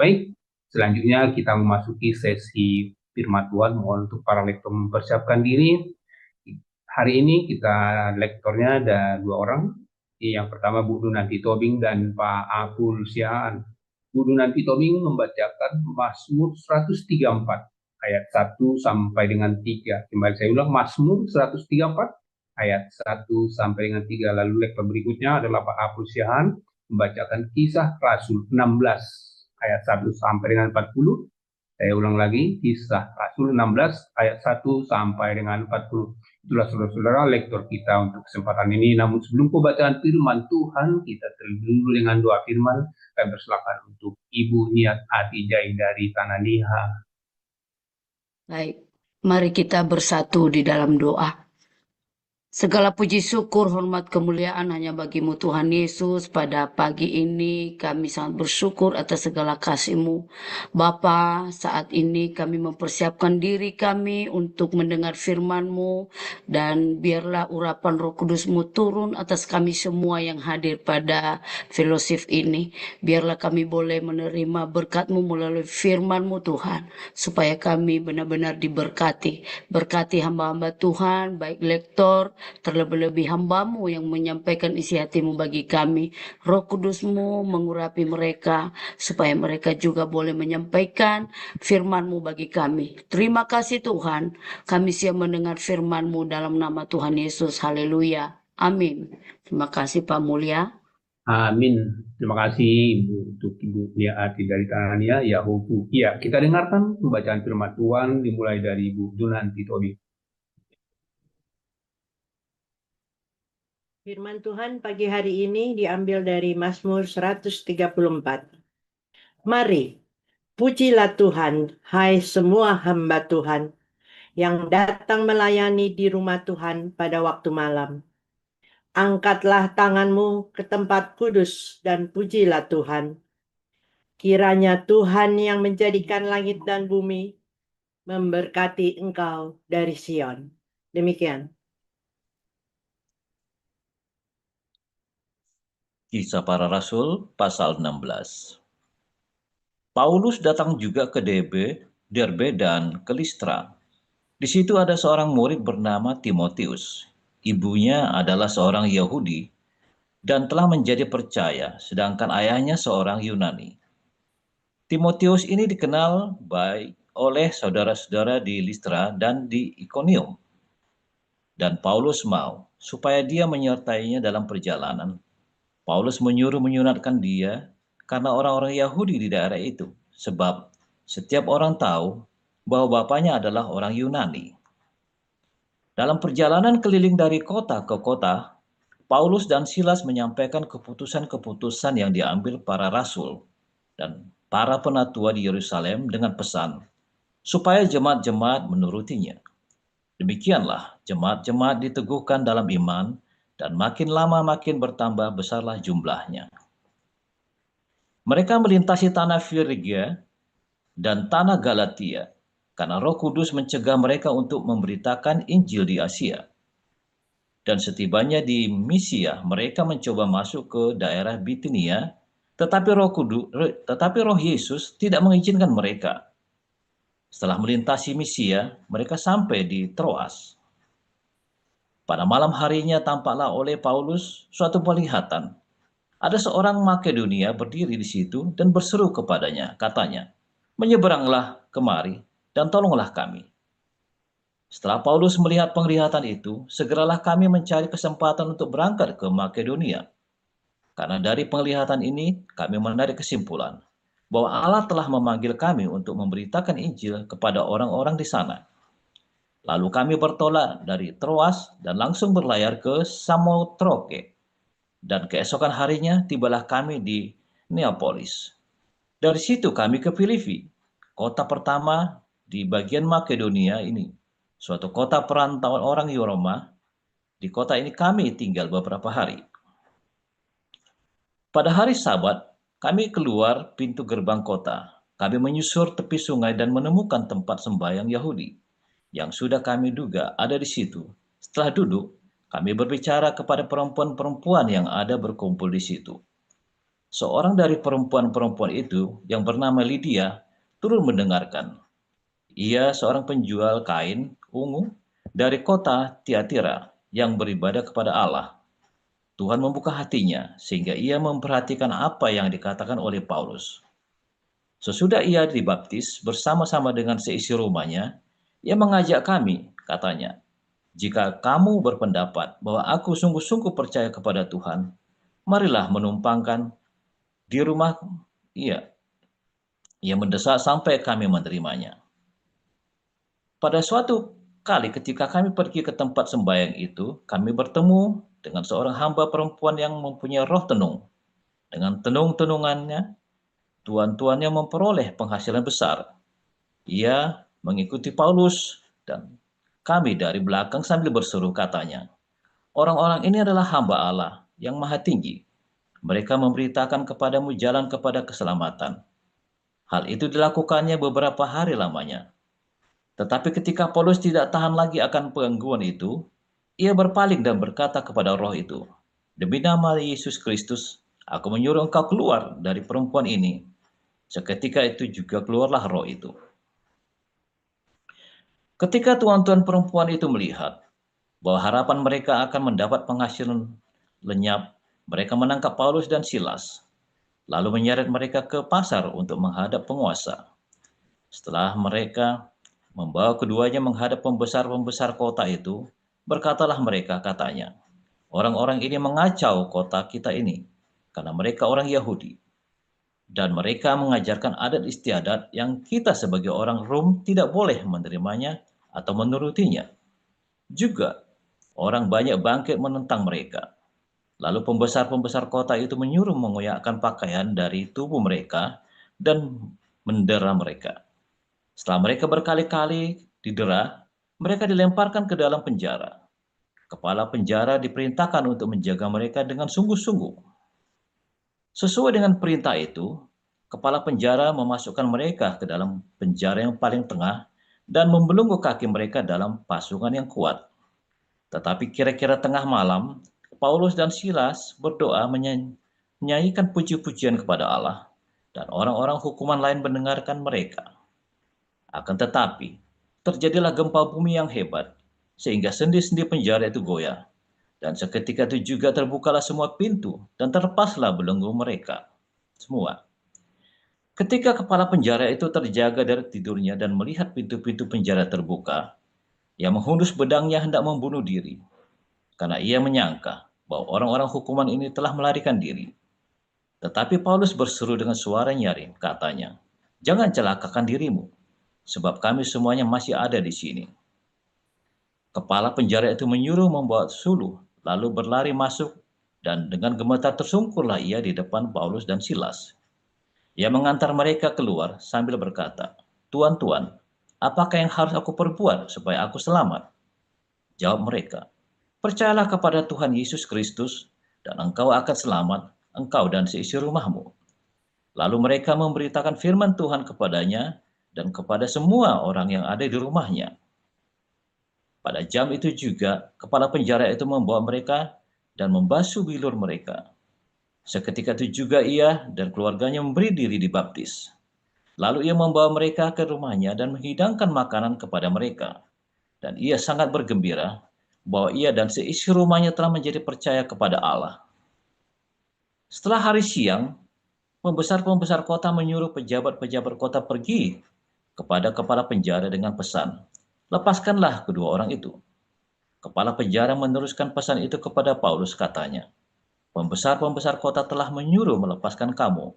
Baik, selanjutnya kita memasuki sesi firman Tuhan. Mohon untuk para lektor mempersiapkan diri. Hari ini kita lektornya ada dua orang. Yang pertama Bu Dunanti Tobing dan Pak Apul Siaan. Bu Dunanti Tobing membacakan Mazmur 134 ayat 1 sampai dengan 3. Kembali saya ulang, Mazmur 134 ayat 1 sampai dengan 3. Lalu lektor berikutnya adalah Pak Apul Siaan membacakan Kisah Rasul 16 ayat 1 sampai dengan 40. Saya ulang lagi, Kisah Rasul 16 ayat 1 sampai dengan 40. Itulah saudara-saudara lektor kita untuk kesempatan ini. Namun sebelum pembacaan firman Tuhan, kita terlebih dulu dengan doa firman. Kami persilakan untuk Ibu Niat Atijai dari Tanah Liha. Baik, mari kita bersatu di dalam doa. Segala puji syukur, hormat, kemuliaan hanya bagimu Tuhan Yesus. Pada pagi ini kami sangat bersyukur atas segala kasih-Mu. Bapa, saat ini kami mempersiapkan diri kami untuk mendengar firman-Mu. Dan biarlah urapan Roh Kudus-Mu turun atas kami semua yang hadir pada fellowship ini. Biarlah kami boleh menerima berkat-Mu melalui firman-Mu Tuhan. Supaya kami benar-benar diberkati. Berkati hamba-hamba Tuhan, baik lektor, terlebih-lebih hamba-Mu yang menyampaikan isi hati-Mu bagi kami. Roh Kudus-Mu mengurapi mereka, supaya mereka juga boleh menyampaikan firman-Mu bagi kami. Terima kasih Tuhan, kami siap mendengar firman-Mu dalam nama Tuhan Yesus. Haleluya. Amin. Terima kasih Pak Mulia. Amin. Terima kasih Ibu untuk Ibu Niat Ati dari Tanah Liha. Ya, Huku. Ya, kita dengarkan pembacaan firman Tuhan dimulai dari Ibu Dunanti Tobing. Firman Tuhan pagi hari ini diambil dari Mazmur 134. Mari, pujilah Tuhan, hai semua hamba Tuhan, yang datang melayani di rumah Tuhan pada waktu malam. Angkatlah tanganmu ke tempat kudus dan pujilah Tuhan. Kiranya Tuhan yang menjadikan langit dan bumi memberkati engkau dari Sion. Demikian. Kisah Para Rasul pasal 16. Paulus datang juga ke Derbe dan ke Listra. Di situ ada seorang murid bernama Timotius. Ibunya adalah seorang Yahudi dan telah menjadi percaya, sedangkan ayahnya seorang Yunani. Timotius ini dikenal baik oleh saudara-saudara di Listra dan di Ikonium. Dan Paulus mau supaya dia menyertainya dalam perjalanan. Paulus menyuruh menyunatkan dia karena orang-orang Yahudi di daerah itu, sebab setiap orang tahu bahwa bapaknya adalah orang Yunani. Dalam perjalanan keliling dari kota ke kota, Paulus dan Silas menyampaikan keputusan-keputusan yang diambil para rasul dan para penatua di Yerusalem dengan pesan supaya jemaat-jemaat menurutinya. Demikianlah jemaat-jemaat diteguhkan dalam iman, dan makin lama makin bertambah besarlah jumlahnya. Mereka melintasi tanah Frigia dan tanah Galatia, karena Roh Kudus mencegah mereka untuk memberitakan Injil di Asia. Dan setibanya di Misia, mereka mencoba masuk ke daerah Bitinia, tetapi Roh Yesus tidak mengizinkan mereka. Setelah melintasi Misia, mereka sampai di Troas. Pada malam harinya tampaklah oleh Paulus suatu penglihatan. Ada seorang Makedonia berdiri di situ dan berseru kepadanya, katanya, "Menyeberanglah kemari dan tolonglah kami." Setelah Paulus melihat penglihatan itu, segeralah kami mencari kesempatan untuk berangkat ke Makedonia. Karena dari penglihatan ini, kami menarik kesimpulan bahwa Allah telah memanggil kami untuk memberitakan Injil kepada orang-orang di sana. Lalu kami bertolak dari Troas dan langsung berlayar ke Samotroke. Dan keesokan harinya tibalah kami di Neapolis. Dari situ kami ke Filipi, kota pertama di bagian Makedonia ini. Suatu kota perantauan orang Roma. Di kota ini kami tinggal beberapa hari. Pada hari Sabat, kami keluar pintu gerbang kota. Kami menyusur tepi sungai dan menemukan tempat sembahyang Yahudi yang sudah kami duga ada di situ. Setelah duduk, kami berbicara kepada perempuan-perempuan yang ada berkumpul di situ. seorang dari perempuan-perempuan itu yang bernama Lydia turun mendengarkan. Ia seorang penjual kain ungu dari kota Tiatira yang beribadah kepada Allah. Tuhan membuka hatinya sehingga ia memperhatikan apa yang dikatakan oleh Paulus. Sesudah ia dibaptis bersama-sama dengan seisi rumahnya, ia mengajak kami, katanya, "Jika kamu berpendapat bahwa aku sungguh-sungguh percaya kepada Tuhan, marilah menumpangkan di rumah." Ia mendesak sampai kami menerimanya. Pada suatu kali ketika kami pergi ke tempat sembahyang itu, kami bertemu dengan seorang hamba perempuan yang mempunyai roh tenung. Dengan tenung-tenungannya, tuan-tuannya memperoleh penghasilan besar. Ia mengikuti Paulus dan kami dari belakang sambil berseru, katanya, "Orang-orang ini adalah hamba Allah yang maha tinggi. Mereka memberitakan kepadamu jalan kepada keselamatan." Hal itu dilakukannya beberapa hari lamanya. Tetapi ketika Paulus tidak tahan lagi akan gangguan itu, ia berpaling dan berkata kepada roh itu, "Demi nama Yesus Kristus, aku menyuruh engkau keluar dari perempuan ini." Seketika itu juga keluarlah roh itu. Ketika tuan-tuan perempuan itu melihat bahwa harapan mereka akan mendapat penghasilan lenyap, mereka menangkap Paulus dan Silas, lalu menyeret mereka ke pasar untuk menghadap penguasa. Setelah mereka membawa keduanya menghadap pembesar-pembesar kota itu, berkatalah mereka, katanya, "Orang-orang ini mengacau kota kita ini, karena mereka orang Yahudi. Dan mereka mengajarkan adat istiadat yang kita sebagai orang Rom tidak boleh menerimanya atau menurutinya. Juga, orang banyak bangkit menentang mereka. Lalu pembesar-pembesar kota itu menyuruh mengoyakkan pakaian dari tubuh mereka dan mendera mereka. Setelah mereka berkali-kali didera, mereka dilemparkan ke dalam penjara. Kepala penjara diperintahkan untuk menjaga mereka dengan sungguh-sungguh. Sesuai dengan perintah itu, kepala penjara memasukkan mereka ke dalam penjara yang paling tengah dan membelenggu kaki mereka dalam pasungan yang kuat. Tetapi kira-kira tengah malam, Paulus dan Silas berdoa menyanyikan puji-pujian kepada Allah, dan orang-orang hukuman lain mendengarkan mereka. Akan tetapi, terjadilah gempa bumi yang hebat, sehingga sendi-sendi penjara itu goyah. Dan seketika itu juga terbukalah semua pintu dan terlepaslah belenggu mereka semua. Ketika kepala penjara itu terjaga dari tidurnya dan melihat pintu-pintu penjara terbuka, ia menghunus pedangnya hendak membunuh diri, karena ia menyangka bahwa orang-orang hukuman ini telah melarikan diri. Tetapi Paulus berseru dengan suara nyaring, katanya, "Jangan celakakan dirimu, sebab kami semuanya masih ada di sini." Kepala penjara itu menyuruh membawa suluh, lalu berlari masuk, dan dengan gemetar tersungkurlah ia di depan Paulus dan Silas. Ia mengantar mereka keluar sambil berkata, "Tuan-tuan, apakah yang harus aku perbuat supaya aku selamat?" Jawab mereka, "Percayalah kepada Tuhan Yesus Kristus, dan engkau akan selamat, engkau dan seisi rumahmu." Lalu mereka memberitakan firman Tuhan kepadanya dan kepada semua orang yang ada di rumahnya. Pada jam itu juga, kepala penjara itu membawa mereka dan membasuh bilur mereka. Seketika itu juga ia dan keluarganya memberi diri dibaptis. Lalu ia membawa mereka ke rumahnya dan menghidangkan makanan kepada mereka. Dan ia sangat bergembira bahwa ia dan seisi rumahnya telah menjadi percaya kepada Allah. Setelah hari siang, pembesar-pembesar kota menyuruh pejabat-pejabat kota pergi kepada kepala penjara dengan pesan, "Lepaskanlah kedua orang itu." Kepala penjara meneruskan pesan itu kepada Paulus, katanya, "Pembesar-pembesar kota telah menyuruh melepaskan kamu.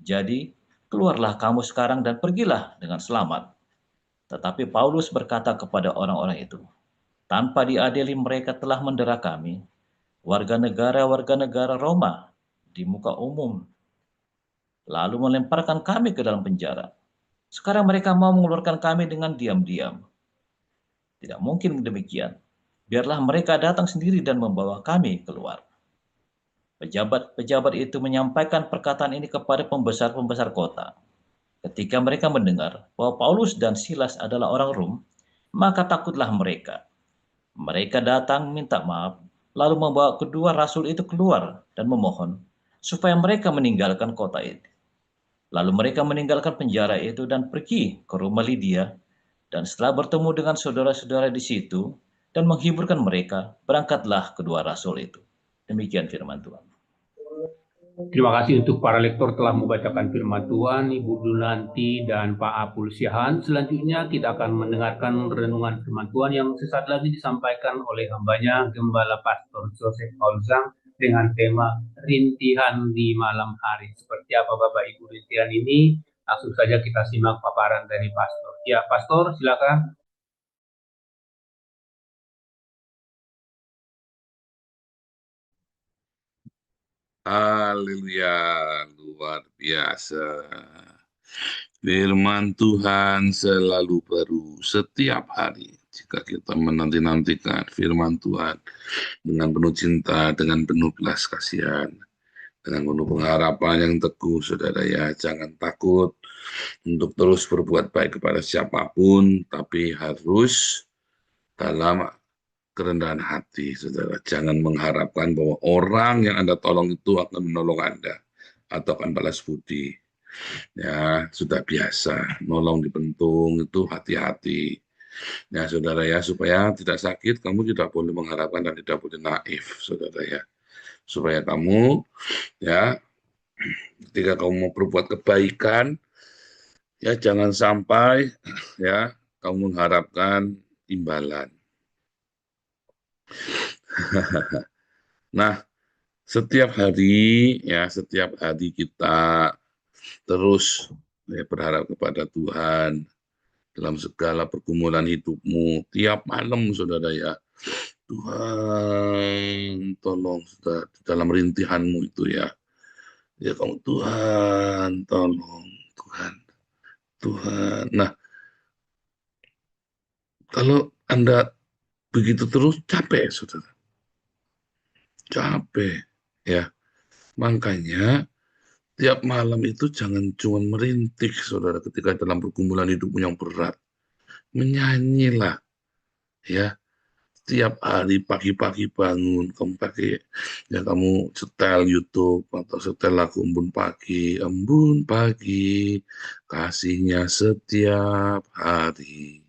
Jadi, keluarlah kamu sekarang dan pergilah dengan selamat." Tetapi Paulus berkata kepada orang-orang itu, "Tanpa diadili mereka telah mendera kami, warga negara Roma, di muka umum, lalu melemparkan kami ke dalam penjara. Sekarang mereka mau mengeluarkan kami dengan diam-diam. Tidak mungkin demikian. Biarlah mereka datang sendiri dan membawa kami keluar." Pejabat-pejabat itu menyampaikan perkataan ini kepada pembesar-pembesar kota. Ketika mereka mendengar bahwa Paulus dan Silas adalah orang Rom, maka takutlah mereka. Mereka datang minta maaf, lalu membawa kedua rasul itu keluar dan memohon supaya mereka meninggalkan kota itu. Lalu mereka meninggalkan penjara itu dan pergi ke rumah Lydia, dan setelah bertemu dengan saudara-saudara di situ dan menghiburkan mereka, berangkatlah kedua rasul itu. Demikian firman Tuhan. Terima kasih untuk para lektor telah membacakan firman Tuhan, Ibu Dunanti dan Pak Apul Siahan. Selanjutnya kita akan mendengarkan renungan firman Tuhan yang sesaat lagi disampaikan oleh hambanya Gembala Pastor Joseph Olzang dengan tema Rintihan di Malam Hari. Seperti apa Bapak Ibu rintihan ini? Langsung saja kita simak paparan dari Pastor. Ya, Pastor silakan. Haleluya, luar biasa. Firman Tuhan selalu baru setiap hari. Jika kita menanti-nantikan firman Tuhan dengan penuh cinta, dengan penuh belas kasihan, dengan penuh pengharapan yang teguh, saudara ya, jangan takut untuk terus berbuat baik kepada siapapun, tapi harus dalam kerendahan hati, saudara. Jangan mengharapkan bahwa orang yang Anda tolong itu akan menolong Anda atau akan balas budi. Ya, sudah biasa, nolong dipentung itu hati-hati. Ya, saudara ya, supaya tidak sakit, kamu tidak boleh mengharapkan dan tidak boleh naif, saudara ya. Supaya kamu, ya, ketika kamu mau berbuat kebaikan, ya jangan sampai, ya, kamu mengharapkan imbalan. Nah, setiap hari kita terus berharap kepada Tuhan dalam segala pergumulan hidupmu. Tiap malam, saudara ya, Tuhan tolong, saudara, dalam rintihanmu itu ya. Ya kamu, Tuhan tolong, Tuhan. Nah, kalau Anda begitu terus, capek, saudara. Capek, ya. Makanya tiap malam itu jangan cuma merintih, saudara, ketika dalam pergumulan hidupmu yang berat. Menyanyilah, ya. Setiap hari pagi-pagi bangun, kamu setel YouTube atau setel lagu Embun Pagi, kasihnya setiap hari.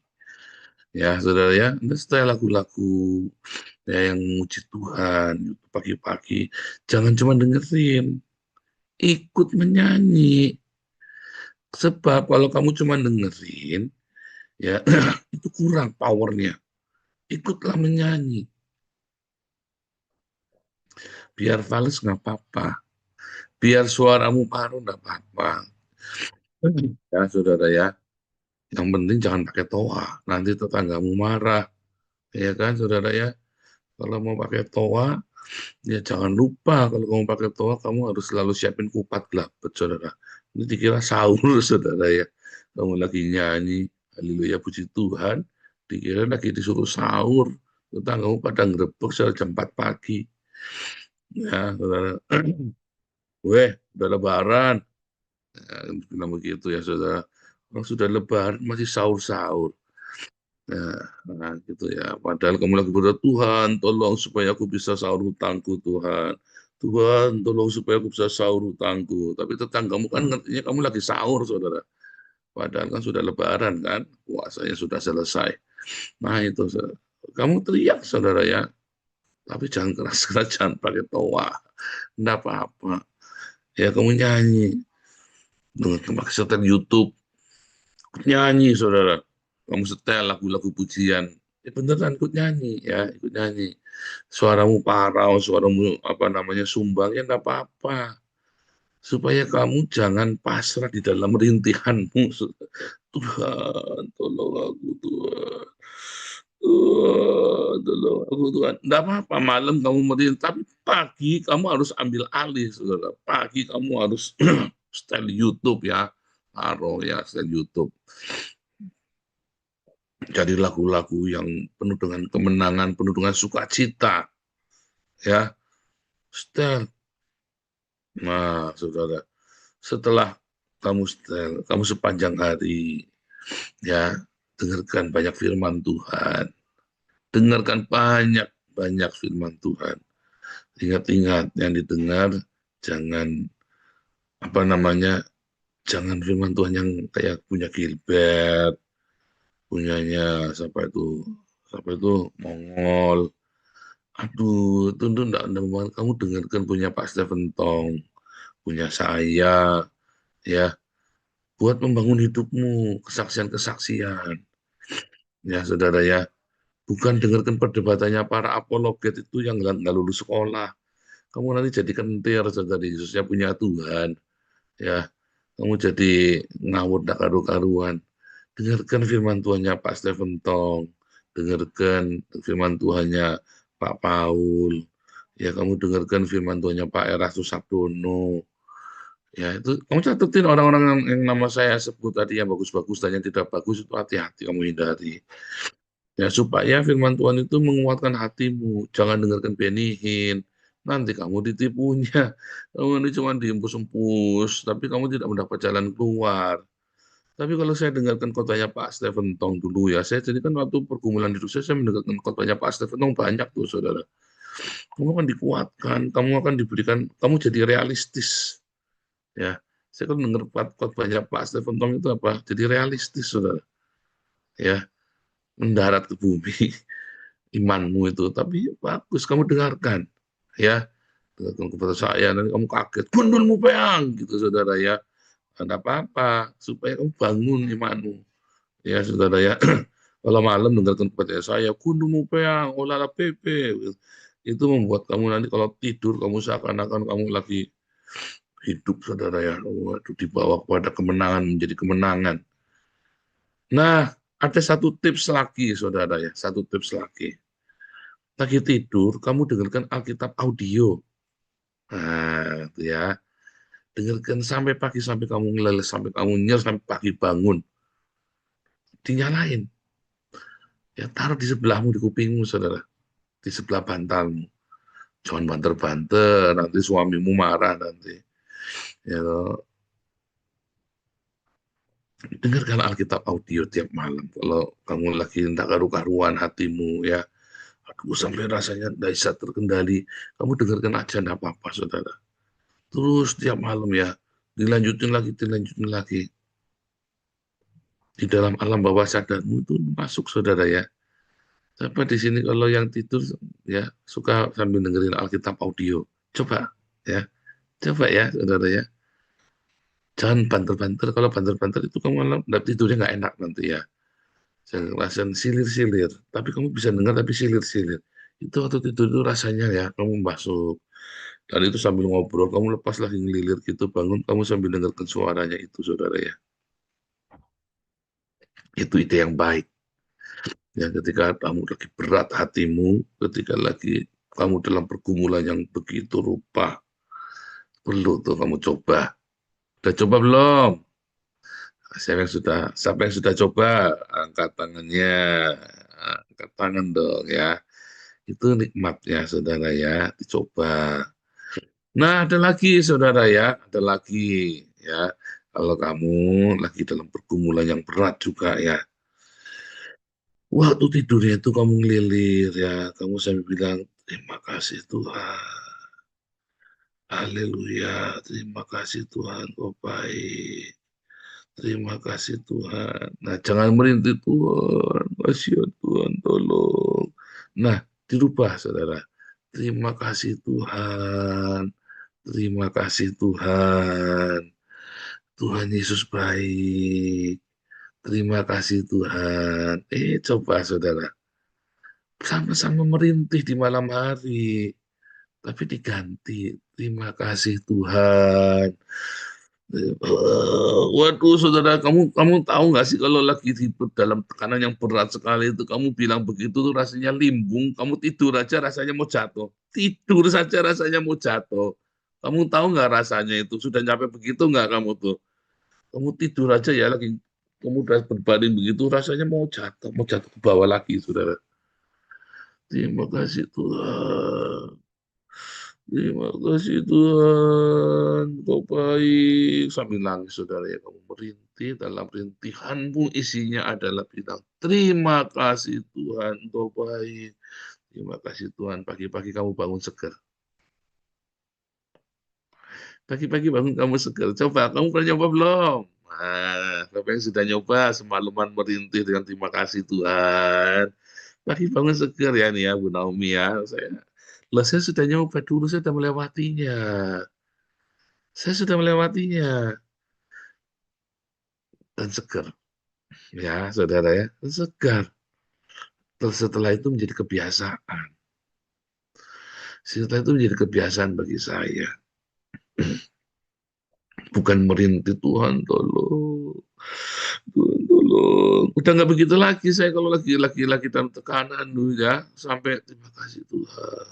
Ya, saudara ya, Anda setel lagu-lagu ya, yang memuji Tuhan pagi-pagi. Jangan cuma dengerin, ikut menyanyi. Sebab kalau kamu cuma dengerin, ya itu kurang powernya. Ikutlah menyanyi. Biar fals nggak apa-apa. Biar suaramu paru nggak apa-apa. Ya, saudara ya. Yang penting jangan pakai toa. Nanti tetanggamu marah. Ya kan, saudara ya. Kalau mau pakai toa, ya jangan lupa kalau kamu pakai toa, kamu harus selalu siapin kupat gelabet, saudara. Ini dikira sahur, saudara ya. Kamu lagi nyanyi, haleluya puji Tuhan, dikira lagi disuruh sahur. Tetanggamu pada ngrebek jam 4 pagi. Ya, saudara. Weh, udah lebaran. Ya, bilang begitu ya, saudara. Orang sudah lebaran masih sahur-sahur. Nah, gitu ya. Padahal kamu lagi berdoa, Tuhan, tolong supaya aku bisa sahur hutangku, Tuhan. Tuhan, tolong supaya aku bisa sahur hutangku. Tapi tetanggamu kan ngertinya kamu lagi sahur, saudara. Padahal kan sudah lebaran kan, puasanya sudah selesai. Nah, itu, saudara. Kamu teriak, saudara ya. Tapi jangan keras-keras, jangan pakai toa. Enggak apa-apa. Ya, kamu nyanyi. Pakai setel YouTube. Nyanyi, saudara. Kamu setel lagu-lagu pujian. Ya beneran ikut nyanyi, ya. Ikut nyanyi. Suaramu parau, suaramu sumbang, ya enggak apa-apa. Supaya kamu jangan pasrah di dalam rintihanmu. Tuhan, tolong aku, Tuhan. Tolong aku, Tuhan. Enggak apa-apa, malam kamu merintih, tapi pagi kamu harus ambil alih, saudara. Pagi kamu harus setel YouTube ya. Taruh ya, setel YouTube. Jadi lagu-lagu yang penuh dengan kemenangan, penuh dengan sukacita. Ya, setel. Nah, saudara, setelah kamu setel, kamu sepanjang hari, ya, dengarkan banyak firman Tuhan. Dengarkan banyak-banyak firman Tuhan. Ingat-ingat yang didengar Jangan apa namanya, jangan firman Tuhan yang kayak punya Gilbert, punyanya siapa itu Mongol. Aduh, itu enggak banget. Kamu dengarkan punya Pak Stephen Tong, punya saya, ya, buat membangun hidupmu, kesaksian-kesaksian. Ya, saudara ya, bukan dengarkan perdebatannya para apologet itu yang nggak lulus sekolah. Kamu nanti jadi kentir, saudara Yesusnya punya Tuhan. Ya, kamu jadi ngawur tak karu-karuan. Dengarkan firman Tuhannya Pak Stephen Tong, dengarkan firman Tuhannya Pak Paul, ya kamu dengarkan firman Tuhannya Pak Erastus Sabdono, ya itu kamu catetin orang-orang yang nama saya sebut tadi yang bagus-bagus dan yang tidak bagus itu hati-hati kamu hindari. Ya supaya firman Tuhan itu menguatkan hatimu, jangan dengarkan Benny Hinn, nanti kamu ditipunya, kamu ini cuma diempus-empus, tapi kamu tidak mendapat jalan keluar. Tapi kalau saya dengarkan khotbahnya Pak Stephen Tong dulu ya, saya jadi kan waktu pergumulan hidup saya mendengarkan khotbahnya Pak Stephen Tong banyak tuh saudara. Kamu akan dikuatkan, kamu akan diberikan, kamu jadi realistis. Ya, saya kan dengar khotbahnya Pak Stephen Tong itu apa? Jadi realistis saudara. Ya, mendarat ke bumi imanmu itu. Tapi bagus kamu dengarkan. Ya, dengarkan kepada saya, nanti kamu kaget. Gundulmu peang gitu saudara ya. Ada apa-apa supaya kamu bangun imanmu. Ya saudara ya, kalau malam dengarkan kepada saya, kundumu peang, olala pepe, itu membuat kamu nanti kalau tidur kamu seakan-akan kamu lagi hidup saudara ya, waduh dibawa kepada kemenangan menjadi kemenangan. Nah, ada satu tips lagi saudara ya, satu tips lagi. Lagi tidur, kamu dengarkan Alkitab audio. Nah, itu ya, dengarkan sampai pagi, sampai kamu ngeles, sampai kamu nyel, sampai pagi bangun. Dinyalain. Ya, taruh di sebelahmu, di kupingmu, saudara. Di sebelah bantalmu. Jangan banter-banter, nanti suamimu marah nanti. Ya, dengarkan Alkitab audio tiap malam. Kalau kamu lagi tidak karu-karuan hatimu, ya, aduh sampai rasanya tidak bisa terkendali, kamu dengarkan aja, tidak apa-apa, saudara. Terus tiap malam ya, dilanjutin lagi, dilanjutin lagi. Di dalam alam bawah sadarmu itu masuk, saudara ya. Siapa di sini kalau yang tidur ya suka sambil dengerin Alkitab audio? Coba ya, coba ya, saudara ya. Jangan banter-banter. Kalau banter-banter itu kamu malam tidurnya nggak enak nanti ya. Jangan ngerasain silir-silir. Tapi kamu bisa dengar tapi silir-silir. Itu waktu tidur itu rasanya ya kamu masuk. Dan itu sambil ngobrol, kamu lepas lagi ngelilir gitu, bangun, kamu sambil dengarkan suaranya itu, saudara ya. Itu ide yang baik. Ya, ketika kamu lagi berat hatimu, ketika lagi kamu dalam pergumulan yang begitu rupa, perlu tuh kamu coba. Udah coba belum? Siapa yang sudah coba? Angkat tangannya, angkat tangan dong ya. Itu nikmatnya saudara ya, dicoba. Nah ada lagi saudara ya, ada lagi ya. Kalau kamu lagi dalam pergumulan yang berat juga ya, waktu tidurnya itu kamu ngelilir ya, kamu sambil bilang, terima kasih Tuhan. Haleluya, terima kasih Tuhan, kau baik. Terima kasih Tuhan. Nah, jangan merintih Tuhan, kasihan Tuhan, tolong. Nah, dirubah saudara. Terima kasih Tuhan. Terima kasih Tuhan. Tuhan Yesus baik. Terima kasih Tuhan. Coba saudara. Sama-sama merintih di malam hari. Tapi diganti. Terima kasih Tuhan. Waduh, saudara, kamu tahu nggak sih kalau lagi di dalam tekanan yang berat sekali itu kamu bilang begitu tuh rasanya limbung, kamu tidur aja rasanya mau jatuh, tidur saja rasanya mau jatuh. Kamu tahu nggak rasanya itu sudah nyampe begitu nggak kamu tuh? Kamu tidur aja ya lagi kamu udah berbaring begitu rasanya mau jatuh ke bawah lagi, saudara. Terima kasih Tuhan. Terima kasih Tuhan, kau baik. Sambil nangis saudara ya, kamu merintih, dalam rintihanmu isinya adalah bilang, terima kasih Tuhan, kau baik. Terima kasih Tuhan, pagi-pagi kamu bangun segar. Pagi-pagi bangun kamu segar. Coba, kamu pernah nyoba belum? Nah, siapa yang sudah nyoba semalaman merintih dengan terima kasih Tuhan. Pagi bangun segar ya nih ya, Bu Naomi ya. Saya sudah nyoba dulu, saya sudah melewatinya. Saya sudah melewatinya dan segar. Ya, saudara ya, segar. Terus setelah itu menjadi kebiasaan. Setelah itu menjadi kebiasaan bagi saya. Bukan merintih, Tuhan tolong. Tuhan tolong. Udah nggak begitu lagi saya kalau lagi dalam tekanan dulu ya. Sampai terima kasih Tuhan.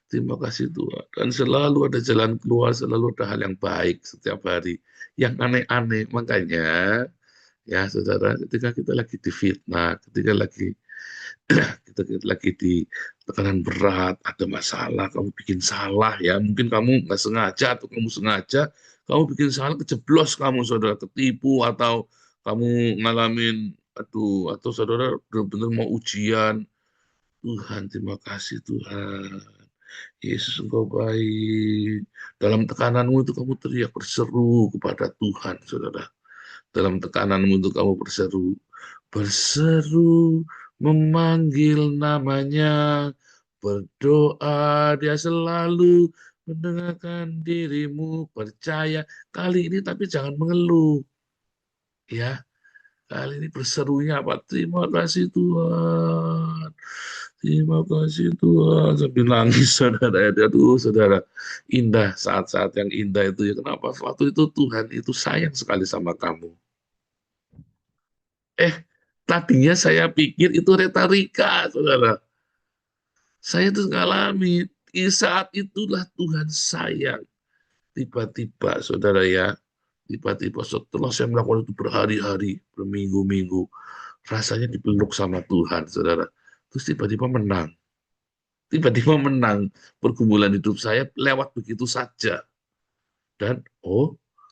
Terima kasih Tuhan. Dan selalu ada jalan keluar, selalu ada hal yang baik setiap hari. Yang aneh-aneh. Makanya, ya saudara, ketika kita lagi difitnah, ketika kita lagi di tekanan berat, ada masalah, kamu bikin salah ya, mungkin kamu nggak sengaja atau kamu sengaja, kamu bikin salah, kejeblos kamu saudara, ketipu atau kamu ngalamin, atau saudara benar-benar mau ujian, Tuhan terima kasih Tuhan, Yesus engkau baik, dalam tekananmu itu kamu teriak berseru kepada Tuhan saudara, dalam tekananmu itu kamu berseru, memanggil namanya, berdoa, dia selalu mendengarkan dirimu, percaya. Kali ini tapi jangan mengeluh. Ya, kali ini berserunya apa? Terima kasih Tuhan. Terima kasih Tuhan. Sambil nangis saudara. Aduh saudara, indah saat-saat yang indah itu ya. Kenapa? Waktu itu Tuhan itu sayang sekali sama kamu. Tadinya saya pikir itu retorika, saudara. Saya tuh ngalami, di saat itulah Tuhan sayang. Tiba-tiba, saudara ya, tiba-tiba setelah saya melakukan itu berhari-hari, berminggu-minggu, rasanya dipeluk sama Tuhan, saudara. Terus tiba-tiba menang. Tiba-tiba menang. Pergumulan hidup saya lewat begitu saja. Dan,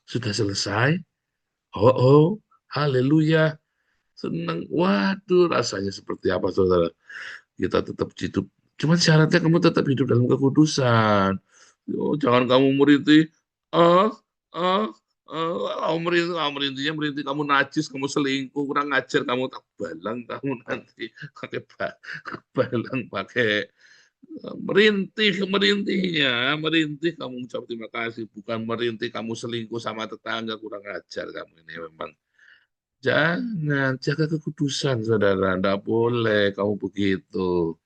sudah selesai. Haleluya. Senang. Waduh, rasanya seperti apa, saudara? Kita tetap hidup. Cuman syaratnya kamu tetap hidup dalam kekudusan. Jangan kamu merintih, ah, ah, kamu merintihnya merintih kamu najis, kamu selingkuh, kurang ngajar, kamu tak balang, kamu nanti pakai balang, pakai merintih kamu ucap terima kasih, bukan merintih kamu selingkuh sama tetangga, kurang ajar kamu ini memang. Jangan, jaga kekudusan, saudara. Tidak boleh kamu begitu.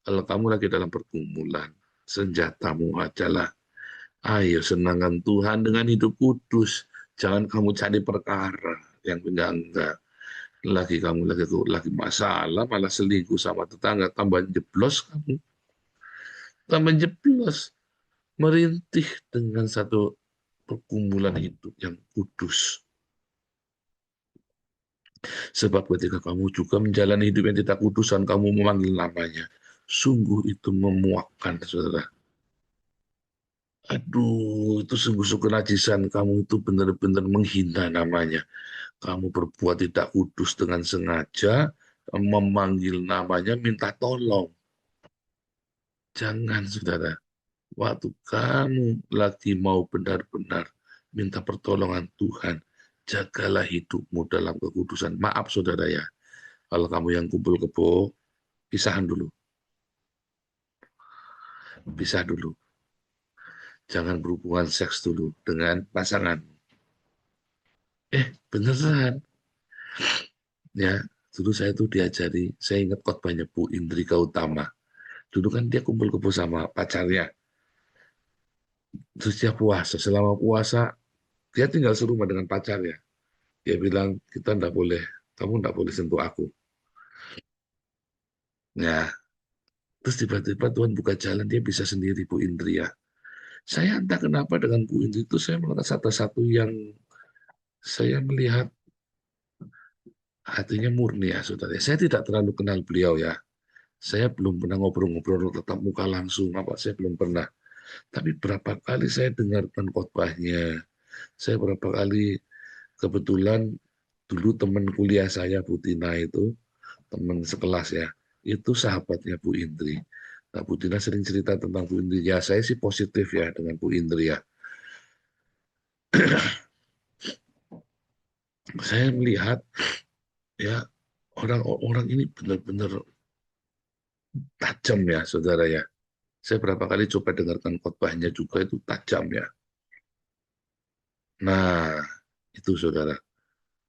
Kalau kamu lagi dalam pergumulan, senjatamu adalah, ayo senangkan Tuhan dengan hidup kudus. Jangan kamu cari perkara yang enggak-enggak. Lagi masalah, malah selingkuh sama tetangga, tambah jeblos kamu. Tambah jeblos. Merintih dengan satu pergumulan hidup yang kudus. Sebab ketika kamu juga menjalani hidup yang tidak kudus dan kamu memanggil namanya, sungguh itu memuakkan, saudara. Aduh, itu sungguh-sungguh najisan kamu itu benar-benar menghina namanya. Kamu berbuat tidak kudus dengan sengaja, memanggil namanya, minta tolong. Jangan, saudara. Waktu kamu lagi mau benar-benar minta pertolongan Tuhan, jagalah hidupmu dalam kekudusan. Maaf, saudara ya. Kalau kamu yang kumpul kebo, pisahan dulu. Pisah dulu. Jangan berhubungan seks dulu dengan pasangan. Beneran. Ya, dulu saya tuh diajari, saya ingat khotbahnya Bu Indri Gautama. Dulu kan dia kumpul kebo sama pacarnya. Terus dia puasa. Selama puasa, dia tinggal serumah dengan pacarnya. Dia bilang, kamu enggak boleh sentuh aku. Ya, terus tiba-tiba Tuhan buka jalan, dia bisa sendiri Bu Indri ya. Saya entah kenapa dengan Bu Indri itu saya melihat satu-satu yang saya melihat hatinya murni ya saudara. Saya tidak terlalu kenal beliau ya. Saya belum pernah ngobrol-ngobrol tetap muka langsung, saya belum pernah. Tapi berapa kali saya dengarkan khotbahnya. Saya berapa kali kebetulan dulu teman kuliah saya Bu Tina itu, teman sekelas ya, itu sahabatnya Bu Indri. Nah Bu Tina sering cerita tentang Bu Indri. Ya saya sih positif ya dengan Bu Indri ya. Saya melihat ya orang-orang ini benar-benar tajam ya, saudara ya. Saya berapa kali coba dengarkan khotbahnya juga itu tajam ya. Nah, itu saudara.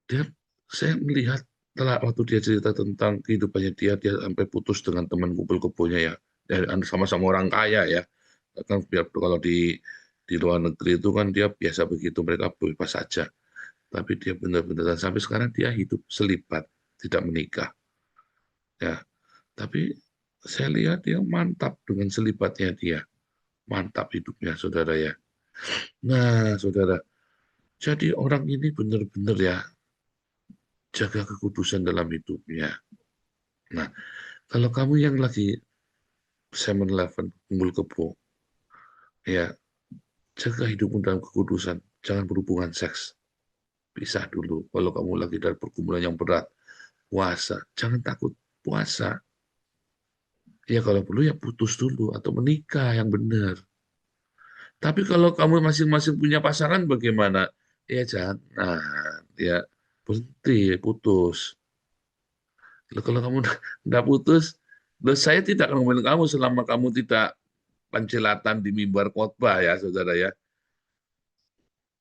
Dia, saya melihat setelah waktu dia cerita tentang kehidupannya dia sampai putus dengan teman kumpul kebonya ya. Dan sama-sama orang kaya ya. Kan biar kalau di luar negeri itu kan dia biasa begitu, mereka bebas saja. Tapi dia benar-benar dan sampai sekarang dia hidup selibat, tidak menikah. Ya, tapi saya lihat dia mantap dengan selibatnya dia. Mantap hidupnya, saudara ya. Nah, saudara, jadi orang ini benar-benar ya jaga kekudusan dalam hidupnya. Nah, kalau kamu yang lagi 7-Eleven, kumpul kebo, ya jaga hidupmu dalam kekudusan. Jangan berhubungan seks. Pisah dulu. Kalau kamu lagi dalam pergumulan yang berat, puasa. Jangan takut puasa. Ya kalau perlu ya putus dulu atau menikah yang benar. Tapi kalau kamu masing-masing punya pasangan bagaimana? Ya jangan, ya berhenti, putus. Kalau kamu tidak putus, saya tidak akan ngomongin kamu selama kamu tidak pencelatan di mimbar khotbah ya, saudara ya.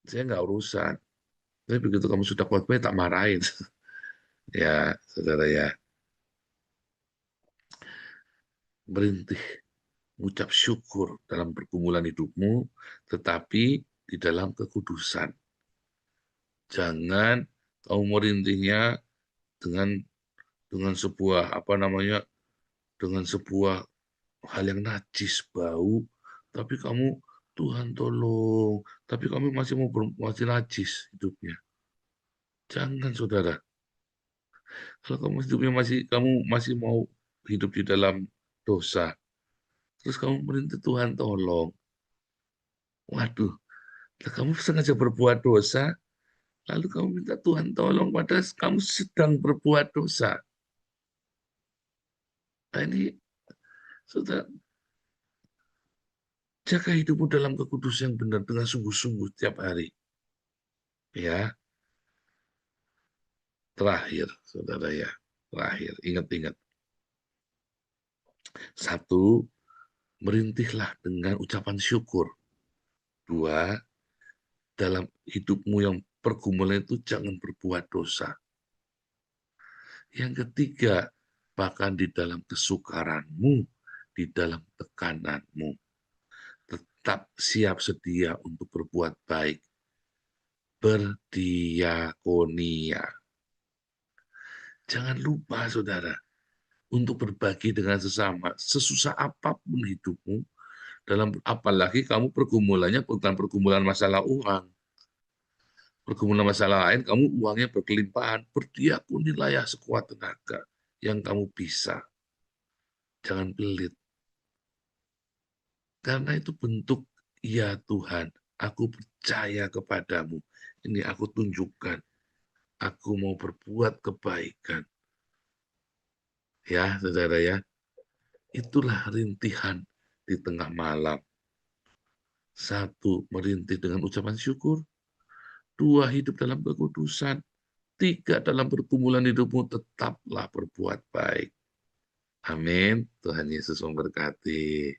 Saya nggak urusan. Tapi begitu kamu sudah khotbah, tak marahin. Ya, saudara ya. Berhenti mengucap syukur dalam pergumulan hidupmu, tetapi di dalam kekudusan. Jangan kamu merintihnya dengan sebuah dengan sebuah hal yang najis bau, tapi kamu Tuhan tolong, tapi kamu masih najis hidupnya. Jangan saudara. Kalau kamu hidupnya kamu masih mau hidup di dalam dosa, terus kamu merintih Tuhan tolong. Waduh, kamu sengaja berbuat dosa, lalu kamu minta Tuhan tolong padahal kamu sedang berbuat dosa. Nah ini, saudara, jaga hidupmu dalam kekudusan yang benar dengan sungguh-sungguh tiap hari. Ya, terakhir, saudara ya, terakhir, ingat-ingat. Satu, merintihlah dengan ucapan syukur. Dua, dalam hidupmu yang pergumulan itu jangan berbuat dosa. Yang ketiga, bahkan di dalam kesukaranmu, di dalam tekananmu, tetap siap sedia untuk berbuat baik. Berdiakonia. Jangan lupa, saudara, untuk berbagi dengan sesama, sesusah apapun hidupmu, apalagi kamu pergumulannya bukan pergumulan masalah uang. Pergumulan masalah lain, kamu uangnya berkelimpahan, berdiakonilah ya sekuat tenaga yang kamu bisa. Jangan pelit. Karena itu bentuk, ya Tuhan, aku percaya kepadamu. Ini aku tunjukkan. Aku mau berbuat kebaikan. Ya, saudara ya. Itulah rintihan di tengah malam. Satu, merintih dengan ucapan syukur. Dua, hidup dalam kekudusan. Tiga, dalam pergumulan hidupmu tetaplah berbuat baik. Amin. Tuhan Yesus memberkati.